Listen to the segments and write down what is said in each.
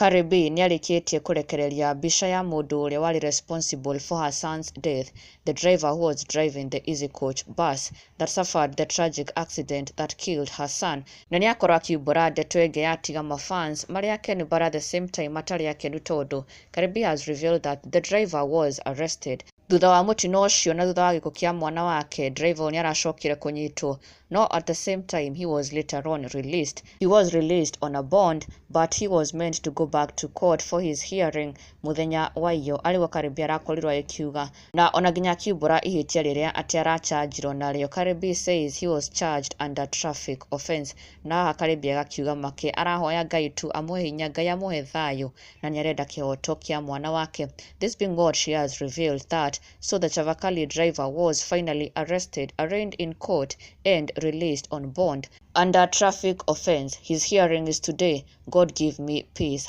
Cardi B nĩarĩkĩtie kũrekereria mbica ya mũndũ ũrĩa warĩ responsible for her son's death, the driver who was driving the Easy Coach bus that suffered the tragic accident that killed her son. Na nĩakorwo akiumbũra ndeto ĩngĩ yatiga mafans marĩ akenu but at the same time matarĩ akenu tondũ Cardi B has revealed that the driver was arrested. Thutha wa mũtino ũcio na thutha wa gĩkuũ kĩa mwana wake, driver ũyũ nĩaracokire kũnyitwo, no at the same time he was later on released. He was released on a bond but he was meant to go back to court for his hearing muthenya wa iyo, arĩguo Cardi B arakorirwo agĩkiuga, na ona nginya akiumbũra ihĩtia rĩrĩa atĩ arachargirwo narĩo. Cardi B says he was charged under traffic offense, na haha Cardi B agakiuga make arahoya Ngai tu amuhe hinya, Ngai amuhe thayũ na nĩarenda kĩhoto kĩa mwana wake. This being what she has revealed that so the Chavakali driver was finally arrested, arraigned in court and released on bond under traffic offense. His hearing is today. God give me peace.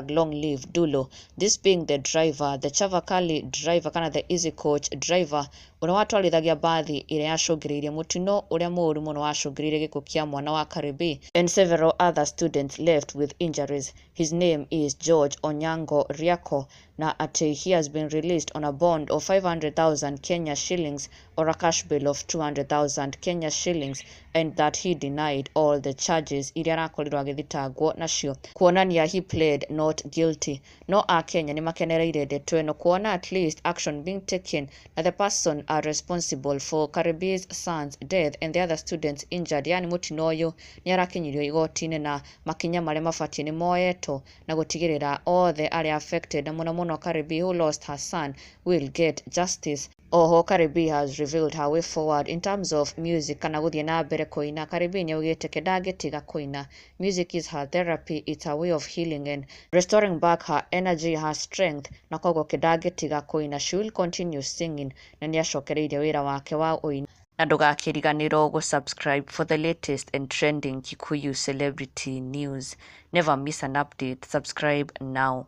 #long live Dulo. This being the driver, the Chavakali driver kana the Easy Coach driver ũrĩa watwarithagia bathi ĩrĩa yacũngĩrĩirie mũtino ũrĩa mũũru mũno wacũngĩrĩirie gĩkuũ kĩa mwana wa Cardi B and several other students left with injuries. His name is George Onyango Riako, na ati he has been released on a bond of 500,000 Kenya shillings or a cash bill of 200,000 Kenya shillings, and that he denied all the charges iria arakorirwo agĩthitangwo nacio, kuonania he pled not guilty. No a Kenya nĩ makenereire ndeto ĩno kuona at least action being taken na the person are responsible for Cardi B's son's death and the other students injured. Yani mũtino ũyũ nĩ arakinyirio igoti-inĩ na makinya marĩa mabatiĩ nĩ moetwo na gũtigĩrĩra othe arĩa affected na mũno Cardi B who lost her son will get justice. Oho Cardi B has revealed her way forward in terms of music kana gũthiĩ na mbere kũina. Cardi B nĩaugĩte ndangĩtiga kũina. Music is her therapy, it's her way of healing and restoring back her energy, her strength, na koguo ndangĩtiga kũina. She will continue singing, na nĩacokereirie wĩra wake wa ũini. Na ndũgakĩriganĩrwo gũsubscribe for the latest and trending Kikuyu celebrity news. Never miss an update. Subscribe now.